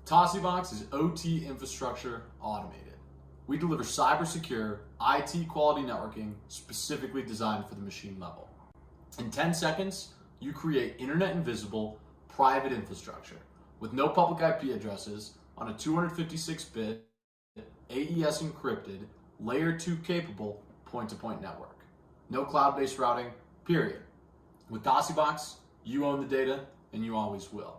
Tosibox is OT infrastructure automated. We deliver cyber-secure, IT quality networking specifically designed for the machine level. In 10 seconds, you create internet invisible, private infrastructure with no public IP addresses on a 256-bit, AES encrypted, layer 2 capable point-to-point network. No cloud-based routing, period. With Tosibox, you own the data and you always will.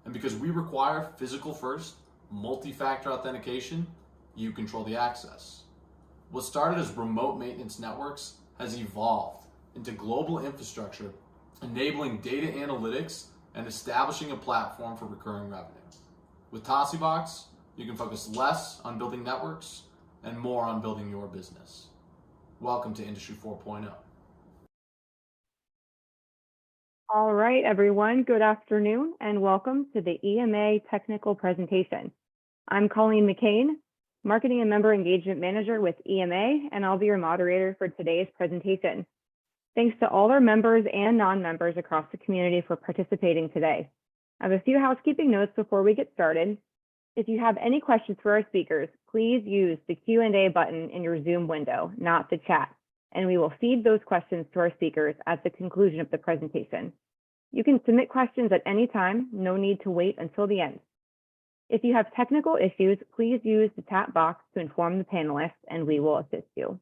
And because we require physical first, multi-factor authentication, you control the access. What started as remote maintenance networks has evolved into global infrastructure, enabling data analytics and establishing a platform for recurring revenue. With Tosibox, you can focus less on building networks and more on building your business. Welcome to Industry 4.0. All right, everyone, good afternoon and welcome to the EMA technical presentation. I'm Colleen McCain, Marketing and Member Engagement Manager with EMA, and I'll be your moderator for today's presentation. Thanks to all our members and non-members across the community for participating today. I have a few housekeeping notes before we get started. If you have any questions for our speakers, please use the Q&A button in your Zoom window, not the chat, and we will feed those questions to our speakers at the conclusion of the presentation. You can submit questions at any time, no need to wait until the end. If you have technical issues, please use the chat box to inform the panelists and we will assist you.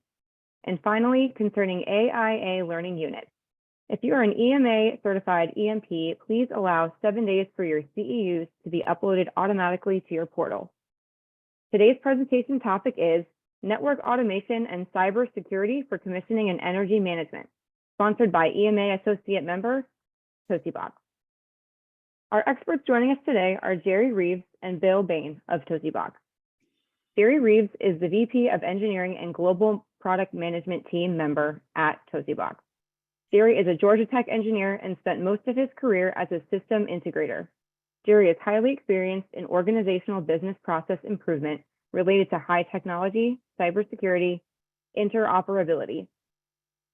And finally, concerning AIA Learning Unit. If you are an EMA certified EMP, please allow 7 days for your CEUs to be uploaded automatically to your portal. Today's presentation topic is Network Automation and Cybersecurity for Commissioning and Energy Management, sponsored by EMA Associate Member, Tosibox. Our experts joining us today are Jerry Reeves and Bill Behn of Tosibox. Jerry Reeves is the VP of Engineering and Global Product Management Team member at Tosibox. Jerry is a Georgia Tech engineer and spent most of his career as a system integrator. Jerry is highly experienced in organizational business process improvement related to high technology, cybersecurity, interoperability.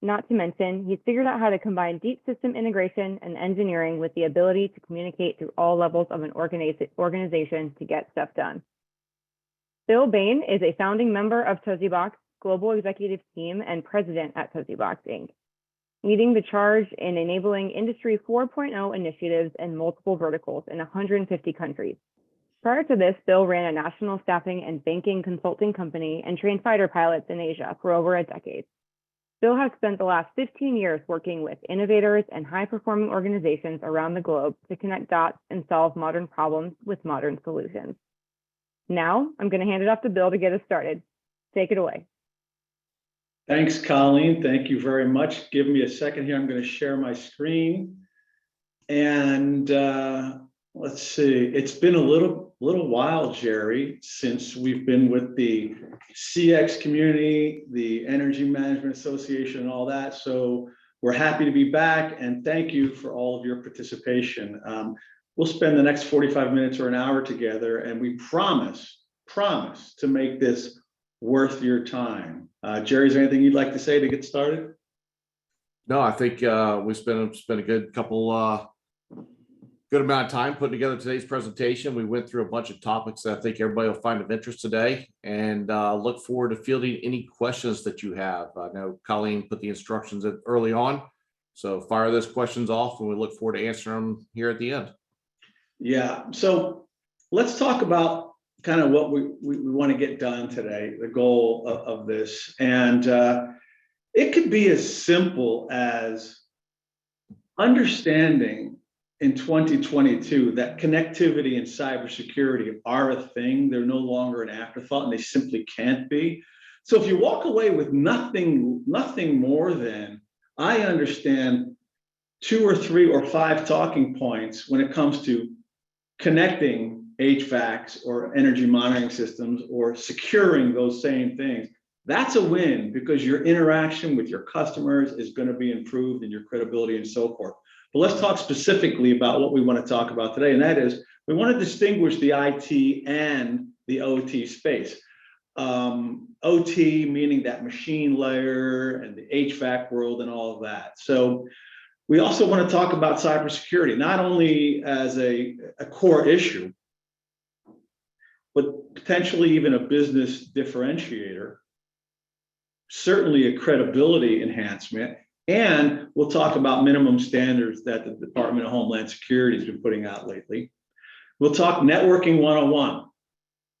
Not to mention, he's figured out how to combine deep system integration and engineering with the ability to communicate through all levels of an organization to get stuff done. Bill Behn is a founding member of Tosibox Global Executive Team and president at Tosibox, Inc., leading the charge in enabling Industry 4.0 initiatives in multiple verticals in 150 countries. Prior to this, Bill ran a national staffing and banking consulting company and trained fighter pilots in Asia for over a decade. Bill has spent the last 15 years working with innovators and high-performing organizations around the globe to connect dots and solve modern problems with modern solutions. Now, I'm going to hand it off to Bill to get us started. Take it away. Thanks, Colleen. Thank you very much. Give me a second here. I'm going to share my screen. And let's see. It's been a little while, Jerry, since we've been with the CX community, the Energy Management Association, and all that. So we're happy to be back. And thank you for all of your participation. We'll spend the next 45 minutes or an hour together, and we promise to make this worth your time. Jerry, is there anything you'd like to say to get started? No, I think we spent a good amount of time putting together today's presentation. We went through a bunch of topics that I think everybody will find of interest today, and look forward to fielding any questions that you have. I know Colleen put the instructions in early on, so fire those questions off, and we look forward to answering them here at the end. Yeah, so let's talk about kind of what we want to get done today, the goal of this. And it could be as simple as understanding in 2022 that connectivity and cybersecurity are a thing. They're no longer an afterthought, and they simply can't be. So if you walk away with nothing more than, I understand 2 or 3 or 5 talking points when it comes to connecting HVACs or energy monitoring systems or securing those same things, that's a win, because your interaction with your customers is going to be improved and your credibility and so forth. But let's talk specifically about what we want to talk about today, and that is we want to distinguish the IT and the OT space. OT meaning that machine layer and the HVAC world and all of that. So we also want to talk about cybersecurity, not only as a core issue, but potentially even a business differentiator, certainly a credibility enhancement. And we'll talk about minimum standards that the Department of Homeland Security has been putting out lately. We'll talk networking 101.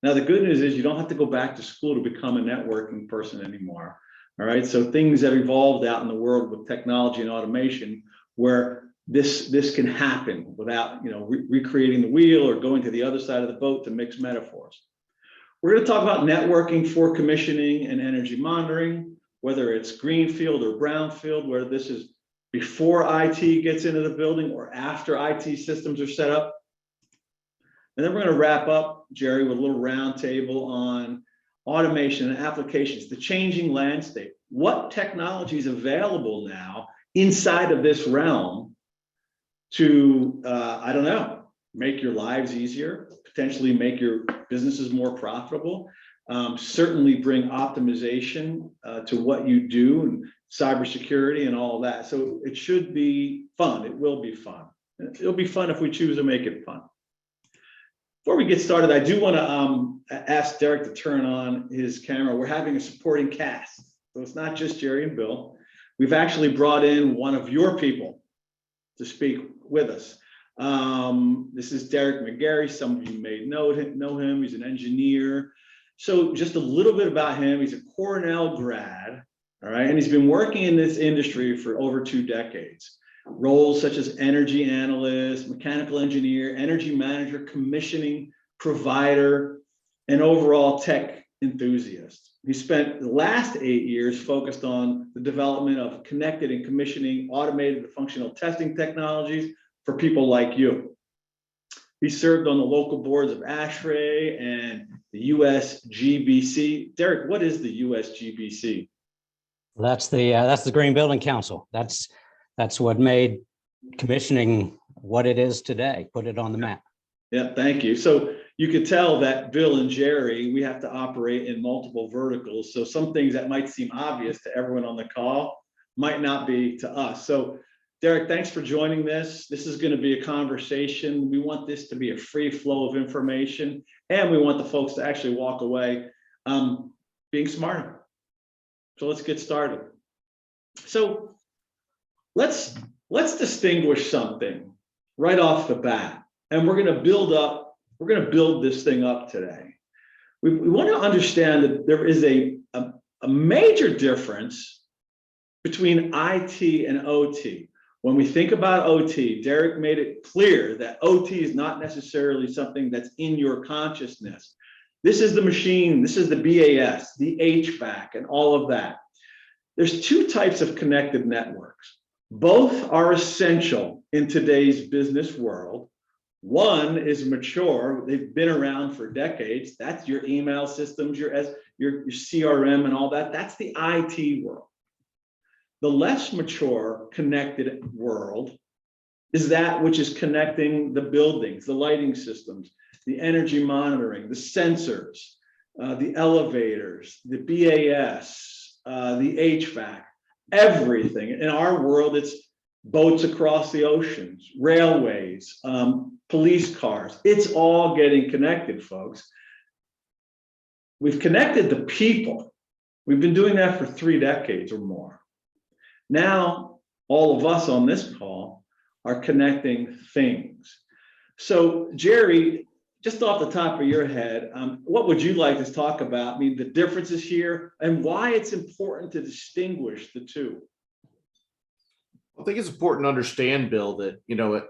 Now, the good news is you don't have to go back to school to become a networking person anymore. All right. So things have evolved out in the world with technology and automation where this can happen without, recreating the wheel or going to the other side of the boat, to mix metaphors. We're going to talk about networking for commissioning and energy monitoring, whether it's greenfield or brownfield, whether this is before IT gets into the building or after IT systems are set up. And then we're going to wrap up, Jerry, with a little roundtable on automation and applications, the changing landscape. What technology is available now inside of this realm to, make your lives easier, potentially make your businesses more profitable, certainly bring optimization to what you do and cybersecurity and all that. So it should be fun. It will be fun. It'll be fun if we choose to make it fun. Before we get started, I do want to ask Derek to turn on his camera. We're having a supporting cast, so it's not just Jerry and Bill. We've actually brought in one of your people to speak with us. This is Derek McGarry. Some of you may know him. He's an engineer. So just a little bit about him. He's a Cornell grad, all right, and he's been working in this industry for over 2 decades. Roles such as energy analyst, mechanical engineer, energy manager, commissioning provider, and overall tech enthusiast. He spent the last 8 years focused on the development of connected and commissioning automated and functional testing technologies for people like you. He served on the local boards of ASHRAE and the USGBC. Derek, what is the USGBC? That's the Green Building Council. That's what made commissioning what it is today, put it on the map. Yeah, thank you. So you could tell that Bill and Jerry, we have to operate in multiple verticals. So some things that might seem obvious to everyone on the call might not be to us. So Derek, thanks for joining this. This is going to be a conversation. We want this to be a free flow of information, and we want the folks to actually walk away being smarter. So let's get started. So let's distinguish something right off the bat, and we're going to build this thing up today. We want to understand that there is a major difference between IT and OT. When we think about OT, Derek made it clear that OT is not necessarily something that's in your consciousness. This is the machine, this is the BAS, the HVAC, and all of that. There's 2 types of connected networks. Both are essential in today's business world. One is mature, they've been around for decades. That's your email systems, your CRM and all that. That's the IT world. The less mature connected world is that which is connecting the buildings, the lighting systems, the energy monitoring, the sensors, the elevators, the BAS, the HVAC, everything. In our world, it's boats across the oceans, railways, police cars. It's all getting connected, folks. We've connected the people. We've been doing that for 3 decades or more. Now, all of us on this call are connecting things. So, Jerry, just off the top of your head, what would you like to talk about? I mean, the differences here and why it's important to distinguish the 2. I think it's important to understand, Bill, that,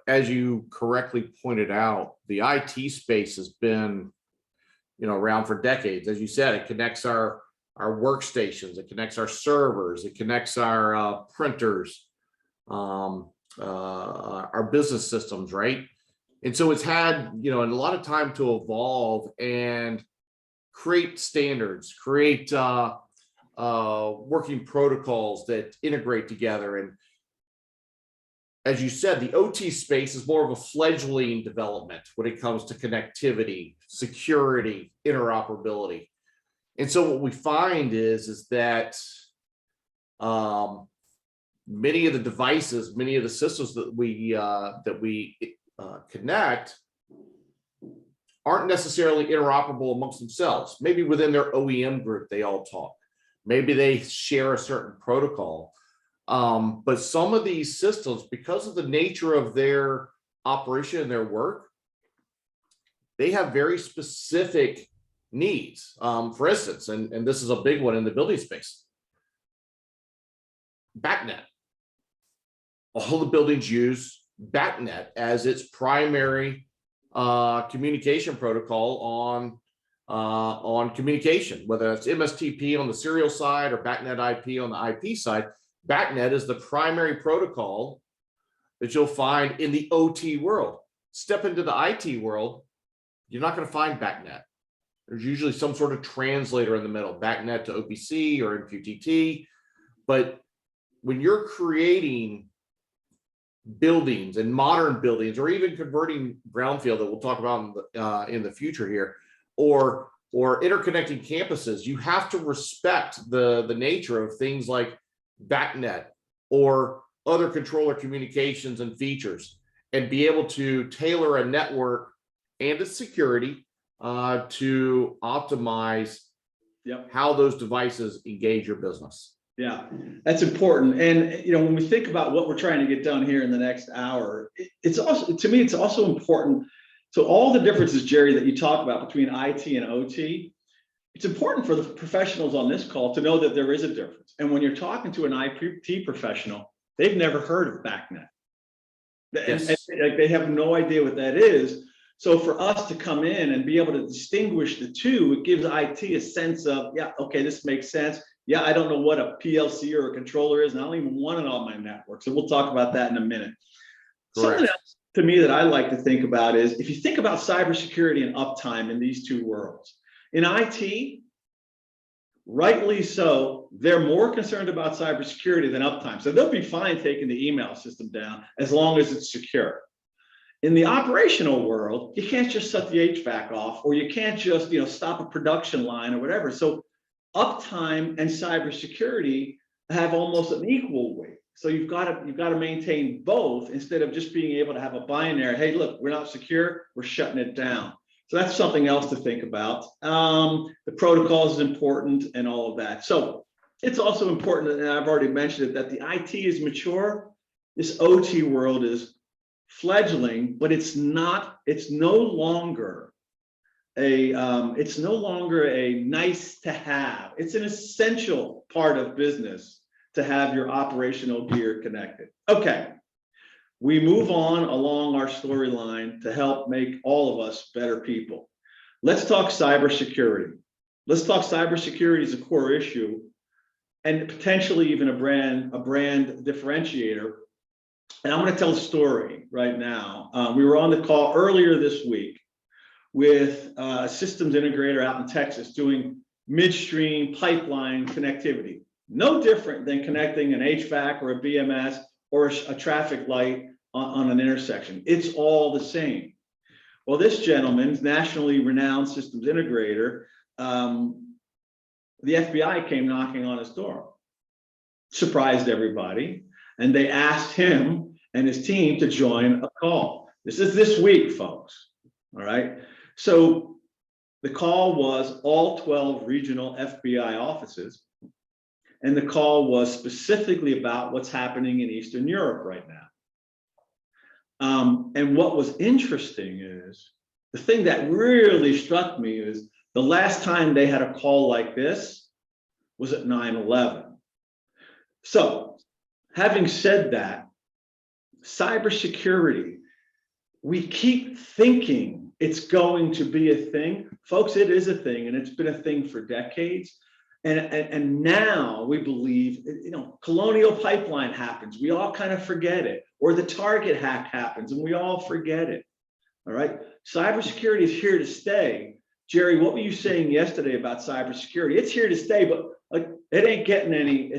as you correctly pointed out, the IT space has been, around for decades. As you said, it connects our workstations, it connects our servers, it connects our printers, our business systems, right? And so it's had, a lot of time to evolve and create standards, create working protocols that integrate together. And as you said, the OT space is more of a fledgling development when it comes to connectivity, security, interoperability. And so what we find is that many of the devices, many of the systems that we connect aren't necessarily interoperable amongst themselves. Maybe within their OEM group, they all talk. Maybe they share a certain protocol. But some of these systems, because of the nature of their operation and their work, they have very specific needs. For instance, and this is a big one in the building space, BACnet. All the buildings use BACnet as its primary communication protocol on communication, whether it's MSTP on the serial side or BACnet IP on the IP side. BACnet is the primary protocol that you'll find in the OT world. Step into the IT world, you're not going to find BACnet. There's usually some sort of translator in the middle, BACnet to OPC or MQTT. But when you're creating buildings and modern buildings, or even converting brownfield that we'll talk about in the future here, or interconnecting campuses, you have to respect the nature of things like BACnet or other controller communications and features, and be able to tailor a network and its security to optimize how those devices engage your business. Yeah, that's important. And, when we think about what we're trying to get done here in the next hour, it's also, to me, it's also important. So all the differences, Jerry, that you talk about between IT and OT, it's important for the professionals on this call to know that there is a difference. And when you're talking to an IT professional, they've never heard of BACnet. Yes. And they have no idea what that is. So for us to come in and be able to distinguish the two, it gives IT a sense of, yeah, okay, this makes sense. Yeah, I don't know what a PLC or a controller is, and I don't even want it on my network. So we'll talk about that in a minute. Correct. Something else to me that I like to think about is, if you think about cybersecurity and uptime in these two worlds, in IT, rightly so, they're more concerned about cybersecurity than uptime. So they'll be fine taking the email system down as long as it's secure. In the operational world, you can't just shut the HVAC off, or you can't just stop a production line or whatever. So uptime and cybersecurity have almost an equal weight. So you've got to maintain both, instead of just being able to have a binary. Hey, look, we're not secure, we're shutting it down. So that's something else to think about. The protocols is important and all of that. So it's also important, and I've already mentioned it, that the IT is mature. This OT world is fledgling, but it's no longer a nice to have. It's an essential part of business to have your operational gear connected. Okay, we move on along our storyline to help make all of us better people. Let's talk cybersecurity. Let's talk cybersecurity as a core issue, and potentially even a brand differentiator. And I'm going to tell a story right now. We were on the call earlier this week with a systems integrator out in Texas doing midstream pipeline connectivity. No different than connecting an HVAC or a BMS or a traffic light on an intersection. It's all the same. Well, this gentleman's nationally renowned systems integrator, the FBI came knocking on his door, surprised everybody, and they asked him and his team to join a call. This is this week, folks. All right. So the call was all 12 regional FBI offices, and the call was specifically about what's happening in Eastern Europe right now. And what was interesting is, the thing that really struck me is, the last time they had a call like this was at 9/11. So having said that, cybersecurity, we keep thinking it's going to be a thing. Folks, it is a thing, and it's been a thing for decades. And now we believe, Colonial Pipeline happens, we all kind of forget it. Or the Target hack happens and we all forget it. All right. Cybersecurity is here to stay. Jerry, what were you saying yesterday about cybersecurity? It's here to stay, but it ain't getting any.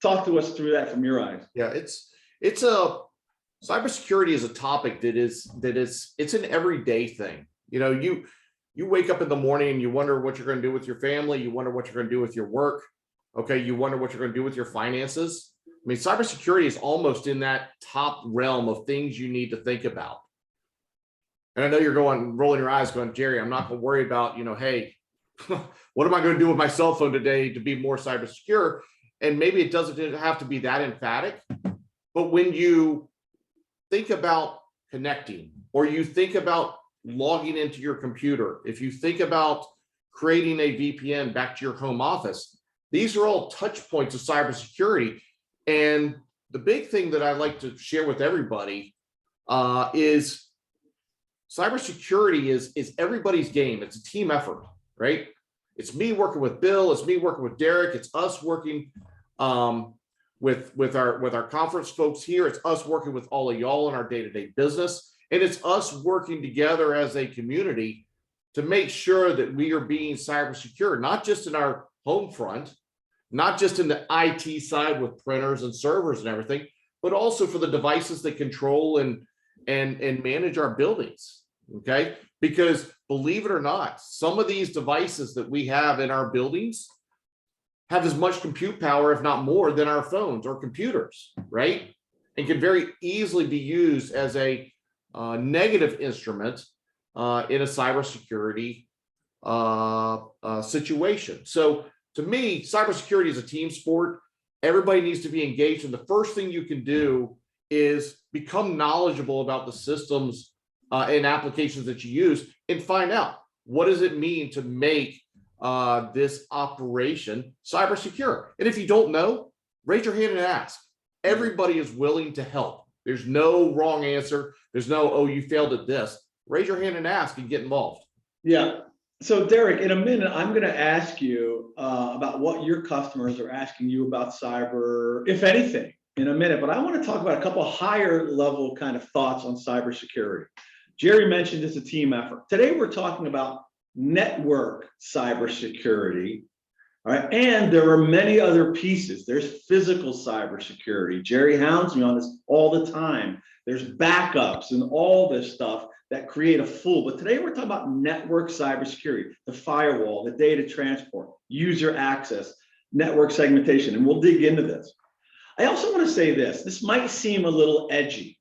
Talk to us through that from your eyes. Yeah, cybersecurity is a topic it's an everyday thing. You wake up in the morning and you wonder what you're going to do with your family. You wonder what you're going to do with your work. Okay. You wonder what you're going to do with your finances. Cybersecurity is almost in that top realm of things you need to think about. And I know you're rolling your eyes going, Jerry, I'm not going to worry about, hey, what am I going to do with my cell phone today to be more cyber secure? And maybe it doesn't have to be that emphatic, but when you think about connecting, or you think about logging into your computer, if you think about creating a VPN back to your home office, these are all touch points of cybersecurity. And the big thing that I like to share with everybody is cybersecurity is everybody's game. It's a team effort, right? It's me working with Bill. It's me working with Derek. It's us working with our conference folks here. It's us working with all of y'all in our day-to-day business. And it's us working together as a community to make sure that we are being cyber secure, not just in our home front, not just in the IT side with printers and servers and everything, but also for the devices that control and manage our buildings. Okay. Because believe it or not, some of these devices that we have in our buildings have as much compute power, if not more, than our phones or computers, right? And can very easily be used as a negative instrument in a cybersecurity situation. So to me, cybersecurity is a team sport. Everybody needs to be engaged. And the first thing you can do is become knowledgeable about the systems and applications that you use and find out, what does it mean to make this operation cyber secure? And if you don't know, raise your hand and ask. Everybody is willing to help. There's no wrong answer. There's no, oh, you failed at this. Raise your hand and ask and get involved. Yeah. So Derek, in a minute, I'm going to ask you about what your customers are asking you about cyber, if anything, in a minute. But I want to talk about a couple of higher level kind of thoughts on cybersecurity. Jerry mentioned it's a team effort. Today, we're talking about network cybersecurity. All right. And there are many other pieces. There's physical cybersecurity. Jerry hounds me on this all the time. There's backups and all this stuff that create a fool. But today we're talking about network cybersecurity, the firewall, the data transport, user access, network segmentation, and we'll dig into this. I also want to say this might seem a little edgy.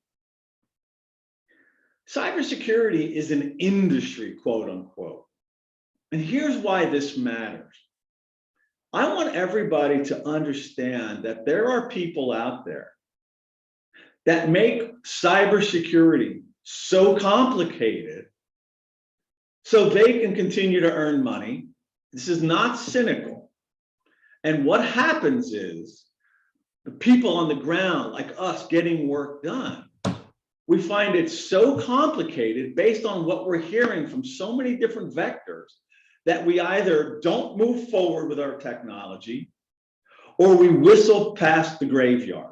Cybersecurity is an industry, quote unquote. And here's why this matters. I want everybody to understand that there are people out there that make cybersecurity so complicated so they can continue to earn money. This is not cynical. And what happens is the people on the ground, like us, getting work done, we find it so complicated based on what we're hearing from so many different vectors that we either don't move forward with our technology or we whistle past the graveyard.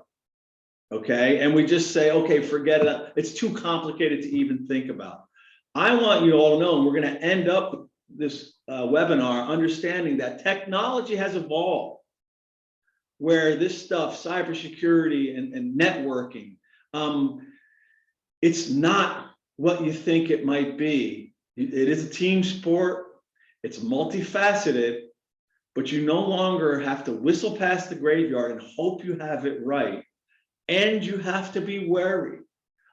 Okay, and we just say, okay, forget it. It's too complicated to even think about. I want you all to know, and we're going to end up this webinar understanding that technology has evolved, where this stuff, cybersecurity and networking, it's not what you think it might be. It is a team sport. It's multifaceted, but you no longer have to whistle past the graveyard and hope you have it right. And you have to be wary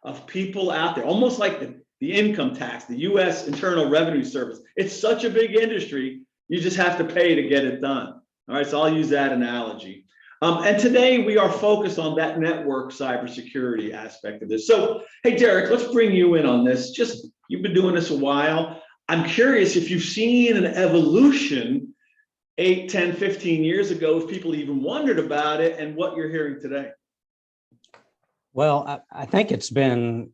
of people out there, almost like the income tax, the US Internal Revenue Service. It's such a big industry, you just have to pay to get it done. All right, so I'll use that analogy. And today we are focused on that network cybersecurity aspect of this. So, hey, Derek, let's bring you in on this. Just, you've been doing this a while. I'm curious if you've seen an evolution 8, 10, 15 years ago, if people even wondered about it, and what you're hearing today. Well, I think it's been,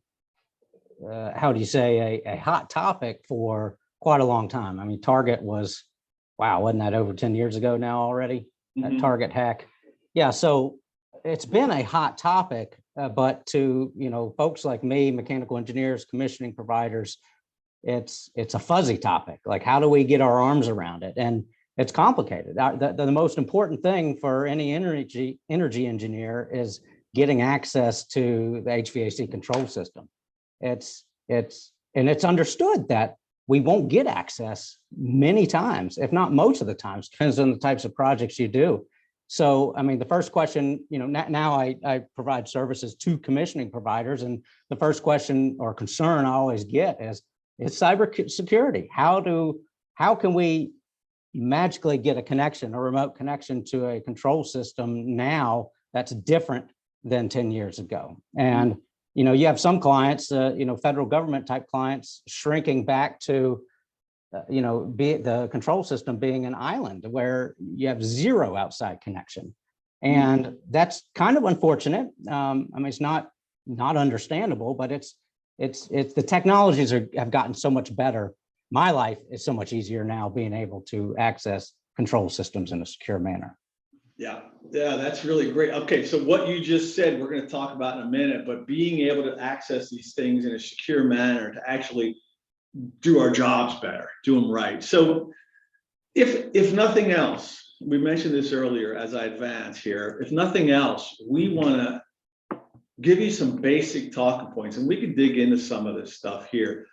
how do you say, a hot topic for quite a long time. I mean, Target was, wow, wasn't that over 10 years ago now already? Mm-hmm. That Target hack. Yeah, so it's been a hot topic, but to, folks like me, mechanical engineers, commissioning providers, it's a fuzzy topic. Like, how do we get our arms around it? And it's complicated. The most important thing for any energy engineer is getting access to the HVAC control system. It's understood that we won't get access many times, if not most of the times, depends on the types of projects you do. So, I mean, the first question, now I provide services to commissioning providers, and the first question or concern I always get is cyber security. How can we magically get a connection, a remote connection to a control system now that's different than 10 years ago? And, you have some clients, federal government type clients shrinking back to, be the control system being an island where you have zero outside connection. And that's kind of unfortunate. I mean, it's not understandable, but it's the technologies have gotten so much better. My life is so much easier now being able to access control systems in a secure manner. Yeah, that's really great. Okay, so what you just said, we're going to talk about in a minute, but being able to access these things in a secure manner to actually do our jobs better, do them right. So if nothing else, we mentioned this earlier as I advance here, if nothing else, we want to give you some basic talking points, and we can dig into some of this stuff here.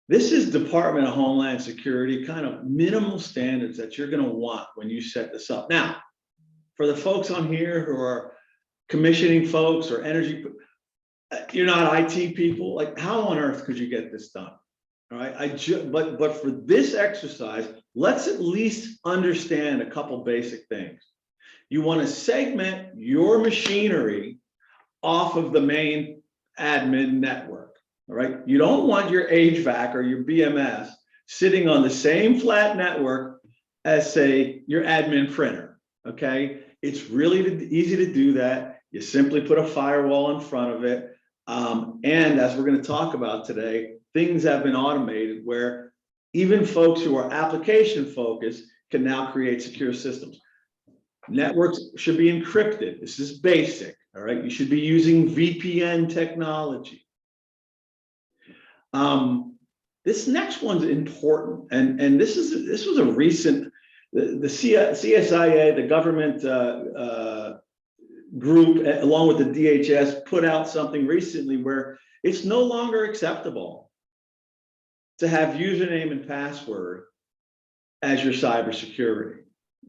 This is Department of Homeland Security kind of minimal standards that you're going to want when you set this up. Now, for the folks on here who are commissioning folks or energy, you're not IT people, like how on earth could you get this done? All right, but for this exercise, let's at least understand a couple basic things. You want to segment your machinery off of the main admin network. All right, you don't want your HVAC or your BMS sitting on the same flat network as, say, your admin printer. Okay, it's really easy to do that. You simply put a firewall in front of it. And as we're going to talk about today, things have been automated where even folks who are application focused can now create secure systems. Networks should be encrypted. This is basic. All right, you should be using VPN technology. This next one's important, and this was a recent, the CSIA, the government group, along with the DHS, put out something recently where it's no longer acceptable to have username and password as your cybersecurity.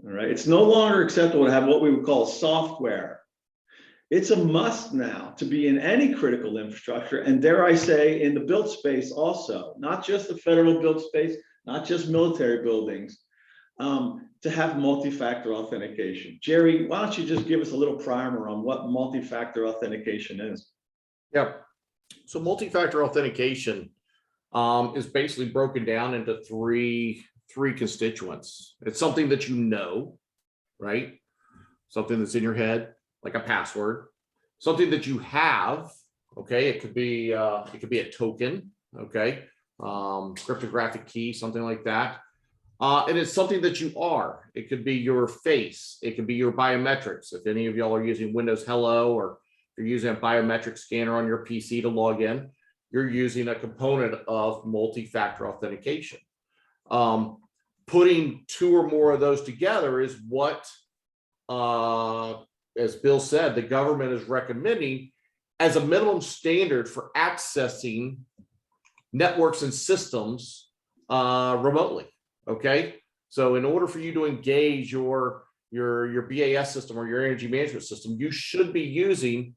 All right, it's no longer acceptable to have what we would call software. It's a must now to be in any critical infrastructure, and dare I say, in the built space also, not just the federal built space, not just military buildings, to have multi-factor authentication. Jerry, why don't you just give us a little primer on what multi-factor authentication is? Yeah. So multi-factor authentication is basically broken down into three constituents. It's something that you know, right? Something that's in your head, like a password. Something that you have, okay? It could be a token, okay? Cryptographic key, something like that. And it's something that you are. It could be your face. It could be your biometrics. If any of y'all are using Windows Hello, or you're using a biometric scanner on your PC to log in, you're using a component of multi-factor authentication. Putting two or more of those together is what, as Bill said, the government is recommending as a minimum standard for accessing networks and systems remotely. Okay, so in order for you to engage your BAS system or your energy management system, you should be using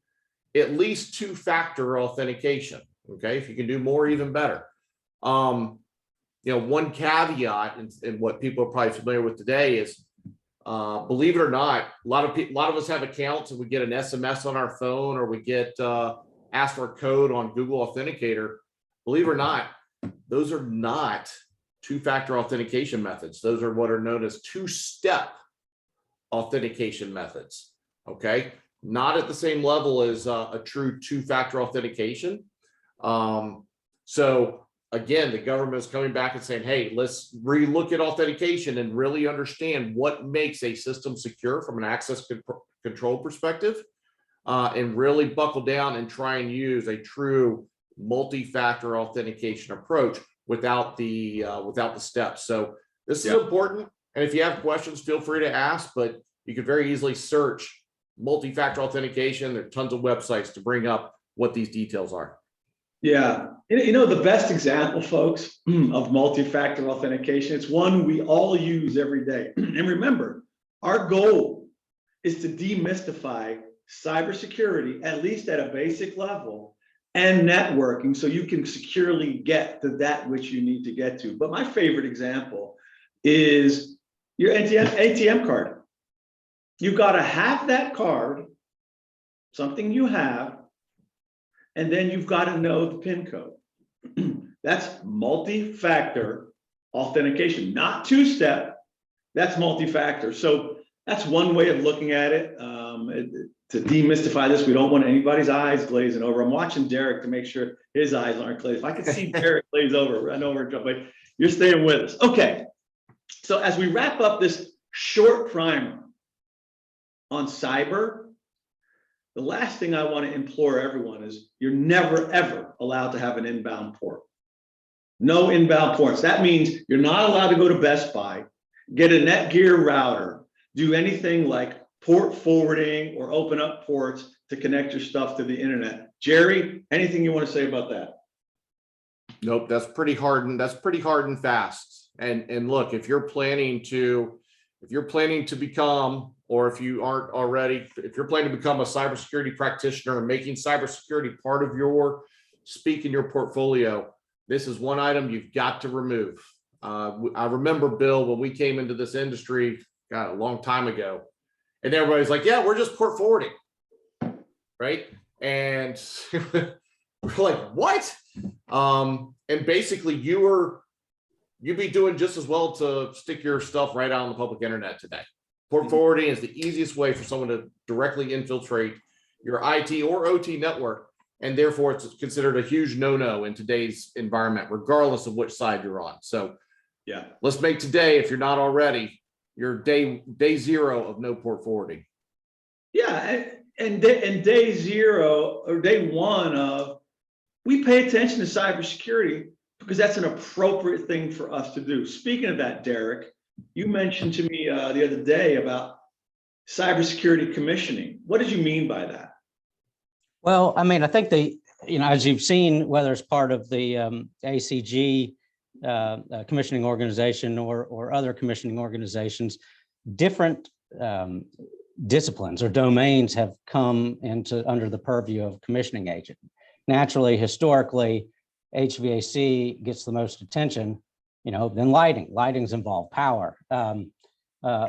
at least two-factor authentication. Okay, if you can do more, even better. One caveat, and what people are probably familiar with today is, believe it or not, a lot of us have accounts and we get an SMS on our phone, or we get asked for a code on Google Authenticator. Believe it or not, those are not two-factor authentication methods. Those are what are known as two-step authentication methods. Okay, not at the same level as a true two-factor authentication. So again, the government is coming back and saying, hey, let's relook at authentication and really understand what makes a system secure from an access control perspective, and really buckle down and try and use a true multi-factor authentication approach without the steps. So this is important. And if you have questions, feel free to ask, but you can very easily search multi-factor authentication. There are tons of websites to bring up what these details are. Yeah, the best example, folks, of multi-factor authentication, it's one we all use every day. And remember, our goal is to demystify cybersecurity, at least at a basic level, and networking so you can securely get to that which you need to get to. But my favorite example is your ATM card. You've got to have that card, something you have, and then you've got to know the PIN code. That's multi-factor authentication, not two-step. That's multi-factor. So that's one way of looking at it. To demystify this, we don't want anybody's eyes glazing over. I'm watching Derek to make sure his eyes aren't glazed. If I could see Derek glaze over, I know we're in trouble, but you're staying with us. Okay. So as we wrap up this short primer on cyber, the last thing I want to implore everyone is you're never, ever allowed to have an inbound port. No inbound ports. That means you're not allowed to go to Best Buy, get a Netgear router, do anything like port forwarding or open up ports to connect your stuff to the internet. Jerry, anything you want to say about that? Nope, that's pretty hard and fast. And look, if you're planning to become, or if you aren't already, if you're planning to become a cybersecurity practitioner and making cybersecurity part of your speak in your portfolio, this is one item you've got to remove. I remember, Bill, when we came into this industry, God, a long time ago, and everybody's like, yeah, we're just port forwarding, right? And we're like, what? And basically you'd be doing just as well to stick your stuff right out on the public internet today. Port forwarding is the easiest way for someone to directly infiltrate your IT or OT network. And therefore it's considered a huge no-no in today's environment, regardless of which side you're on. So yeah, let's make today, if you're not already, your day zero of no port forwarding. Yeah, and day zero or day one of, we pay attention to cybersecurity because that's an appropriate thing for us to do. Speaking of that, Derek, you mentioned to me the other day about cybersecurity commissioning. What did you mean by that? Well, I mean, I think as you've seen, whether it's part of the ACG commissioning organization or other commissioning organizations, different disciplines or domains have come under the purview of commissioning agent. Naturally, historically, HVAC gets the most attention, than lighting. Lighting's involved power.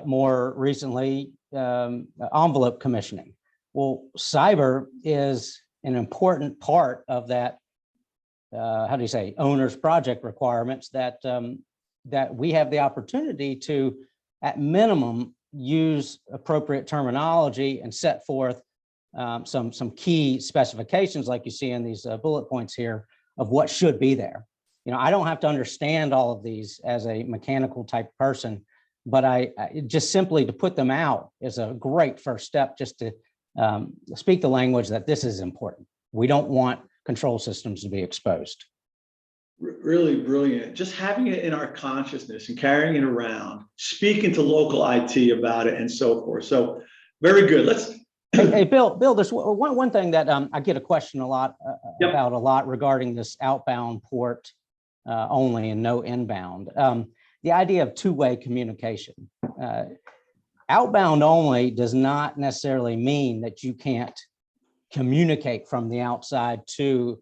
More recently, envelope commissioning. Well, cyber is an important part of that. How do you say, owner's project requirements that we have the opportunity to, at minimum, use appropriate terminology and set forth some key specifications, like you see in these bullet points here, of what should be there. I don't have to understand all of these as a mechanical type person, but I just simply to put them out is a great first step, just to speak the language that this is important. We don't want control systems to be exposed. Really brilliant. Just having it in our consciousness and carrying it around, speaking to local IT about it and so forth. So very good. Let's. Hey, Bill, there's one thing that I get a question a lot about a lot regarding this outbound port only and no inbound. The idea of two-way communication. Outbound only does not necessarily mean that you can't communicate from the outside to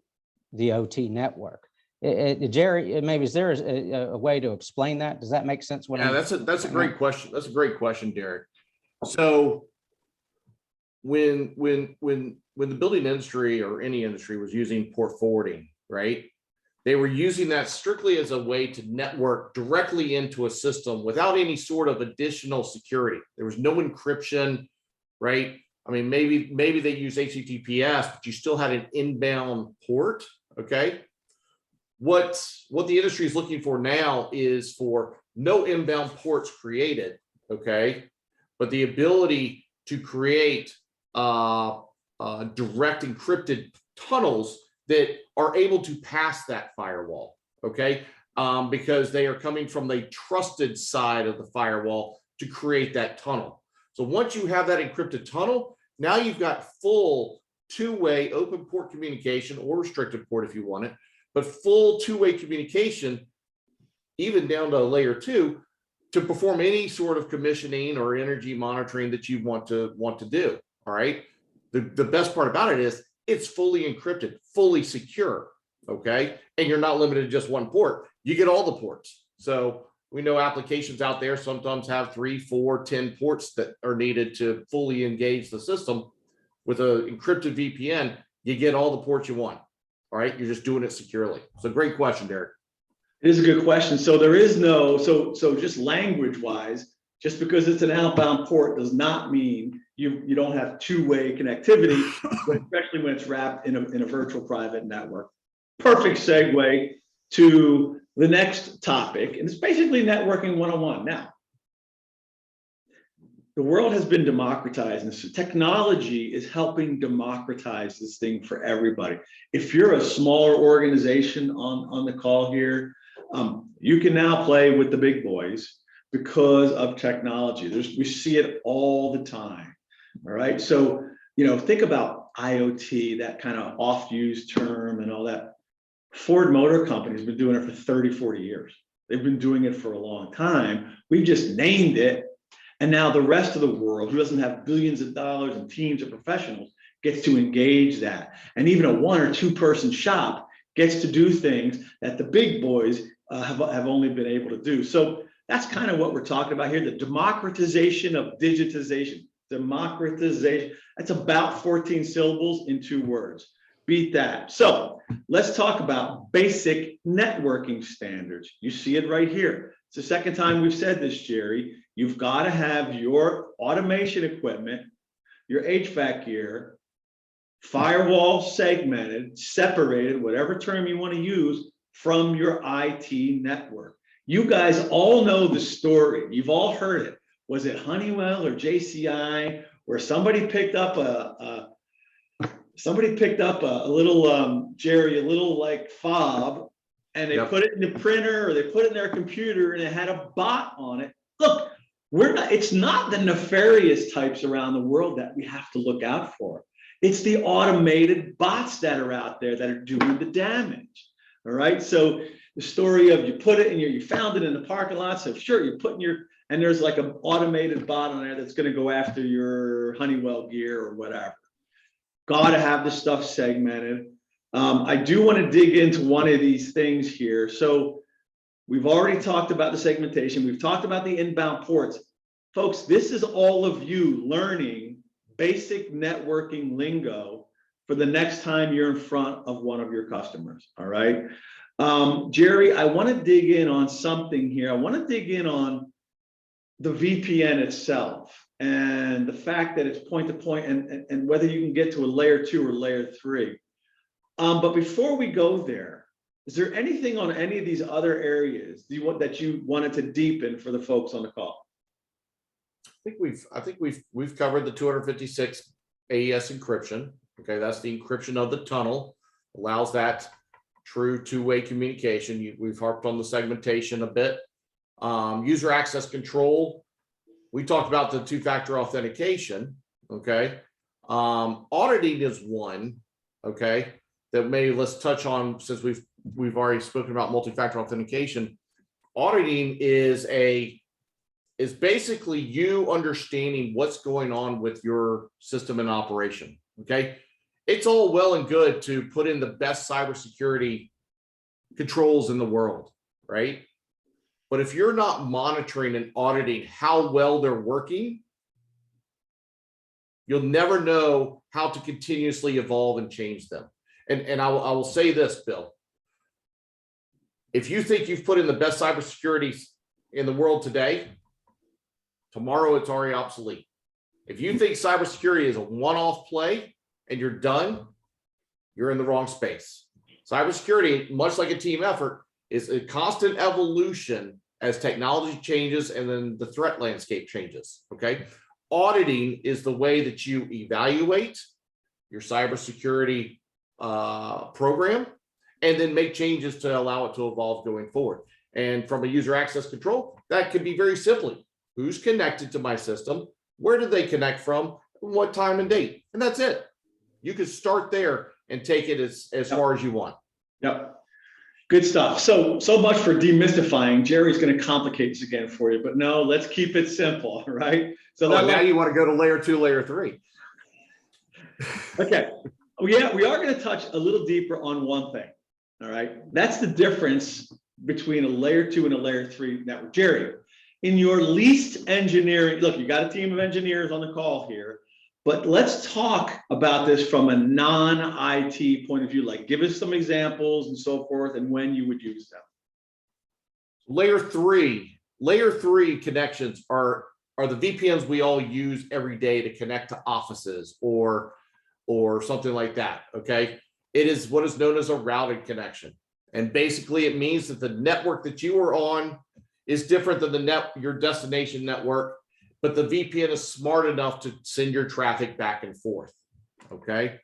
the OT network. Jerry, maybe is there a way to explain that? Does that make sense? That's a great question. That's a great question, Derek. So when the building industry or any industry was using port forwarding, right? They were using that strictly as a way to network directly into a system without any sort of additional security. There was no encryption, right? I mean, maybe they use HTTPS, but you still had an inbound port, okay? What the industry is looking for now is for no inbound ports created, okay? But the ability to create direct encrypted tunnels that are able to pass that firewall, okay? Because they are coming from the trusted side of the firewall to create that tunnel. So once you have that encrypted tunnel, now you've got full two-way open port communication, or restricted port if you want it, but full two-way communication, even down to layer 2, to perform any sort of commissioning or energy monitoring that you want to do. All right. The best part about it is it's fully encrypted, fully secure. Okay. And you're not limited to just one port. You get all the ports. So we know applications out there sometimes have 3, 4, 10 ports that are needed to fully engage the system. With an encrypted VPN, you get all the ports you want. All right. You're just doing it securely. So great question, Derek. It is a good question. So there is no, so just language wise, just because it's an outbound port does not mean you don't have two-way connectivity, especially when it's wrapped in a virtual private network. Perfect segue to the next topic, and it's basically networking 101. Now, the world has been democratized, and so technology is helping democratize this thing for everybody. If you're a smaller organization on the call here, you can now play with the big boys because of technology. We see it all the time. All right. So, think about IoT, that kind of oft-used term and all that. Ford Motor Company has been doing it for 30, 40 years. They've been doing it for a long time. We've just named it. And now the rest of the world, who doesn't have billions of dollars and teams of professionals, gets to engage that. And even a 1 or 2 person shop gets to do things that the big boys have only been able to do. So that's kind of what we're talking about here, the democratization of digitization. Democratization, that's about 14 syllables in 2 words. Beat that. So let's talk about basic networking standards. You see it right here. It's the second time we've said this, Jerry. You've got to have your automation equipment, your HVAC gear, firewall segmented, separated, whatever term you want to use, from your IT network. You guys all know the story. You've all heard it. Was it Honeywell or JCI where somebody picked up a little Jerry, a little like fob, and they put it in the printer or they put it in their computer and it had a bot on it. Look, it's not the nefarious types around the world that we have to look out for. It's the automated bots that are out there that are doing the damage. All right. So the story of you found it in the parking lot. So sure, you're putting and there's like an automated bot on there that's going to go after your Honeywell gear or whatever. Got to have this stuff segmented. I do want to dig into one of these things here. So we've already talked about the segmentation. We've talked about the inbound ports. Folks, this is all of you learning basic networking lingo for the next time you're in front of one of your customers. All right. Jerry, I want to dig in on something here. I want to dig in on the VPN itself and the fact that it's point to point and whether you can get to a layer 2 or layer 3. But before we go there, is there anything on any of these other areas that you wanted to deepen for the folks on the call? I think we've covered the 256 AES encryption. Okay, that's the encryption of the tunnel, allows that true two-way communication. We've harped on the segmentation a bit. User access control. We talked about the 2-factor authentication. Okay, auditing is one. Okay, that let's touch on, since we've already spoken about multi-factor authentication. Auditing is basically you understanding what's going on with your system in operation. Okay, it's all well and good to put in the best cybersecurity controls in the world, right? But if you're not monitoring and auditing how well they're working, you'll never know how to continuously evolve and change them. And I will say this, Bill. If you think you've put in the best cybersecurity in the world today, tomorrow it's already obsolete. If you think cybersecurity is a one-off play and you're done, you're in the wrong space. Cybersecurity, much like a team effort, is a constant evolution as technology changes and then the threat landscape changes. Okay, auditing is the way that you evaluate your cybersecurity program and then make changes to allow it to evolve going forward. And from a user access control, that could be very simply, who's connected to my system, where did they connect from, what time and date, and that's it. You could start there and take it as far as you want. Yep. Good stuff. So much for demystifying. Jerry's going to complicate this again for you, but no, let's keep it simple, right? So now you want to go to layer 2, layer 3. Okay. We are going to touch a little deeper on one thing. All right. That's the difference between a layer 2 and a layer 3 network. Jerry, in your least engineering, look, you got a team of engineers on the call here, but let's talk about this from a non-IT point of view. Like, give us some examples and so forth, and when you would use them. Layer 3 connections are the VPNs we all use every day to connect to offices or something like that. Okay, it is what is known as a routed connection, and basically it means that the network that you are on is different than your destination network, but the VPN is smart enough to send your traffic back and forth. Okay,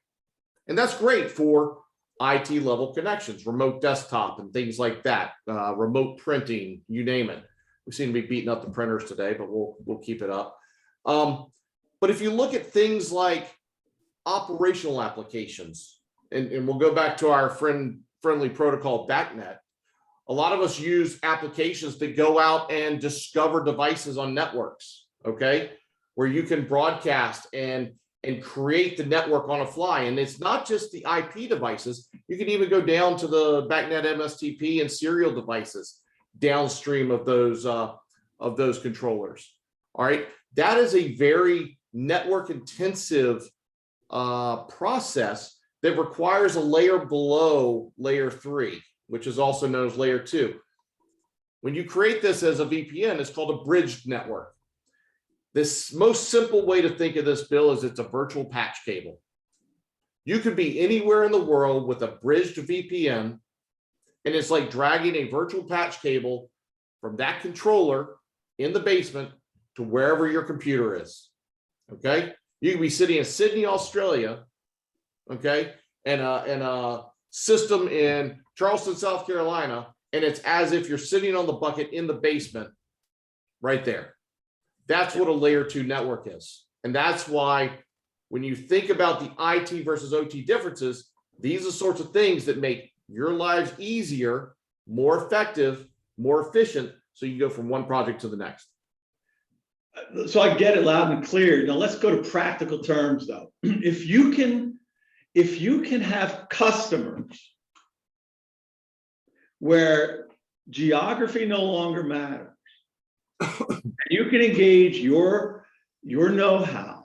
and that's great for IT level connections, remote desktop and things like that, remote printing, you name it. We seem to be beating up the printers today, but we'll keep it up. But if you look at things like operational applications, and we'll go back to our friendly protocol BACnet, a lot of us use applications that go out and discover devices on networks, okay, where you can broadcast and create the network on a fly. And it's not just the IP devices. You can even go down to the BACnet MSTP and serial devices downstream of those controllers. All right, that is a very network intensive process that requires a layer below layer 3, which is also known as layer 2. When you create this as a VPN, it's called a bridged network. This most simple way to think of this, Bill, is it's a virtual patch cable. You could be anywhere in the world with a bridged VPN, and it's like dragging a virtual patch cable from that controller in the basement to wherever your computer is. Okay, you could be sitting in Sydney, Australia, okay, and a system in Charleston, South Carolina, and it's as if you're sitting on the bucket in the basement right there. That's what a layer 2 network is. And that's why when you think about the IT versus OT differences, these are the sorts of things that make your lives easier, more effective, more efficient, so you go from one project to the next. So I get it loud and clear. Now let's go to practical terms though. If you can have customers where geography no longer matters, you can engage your know-how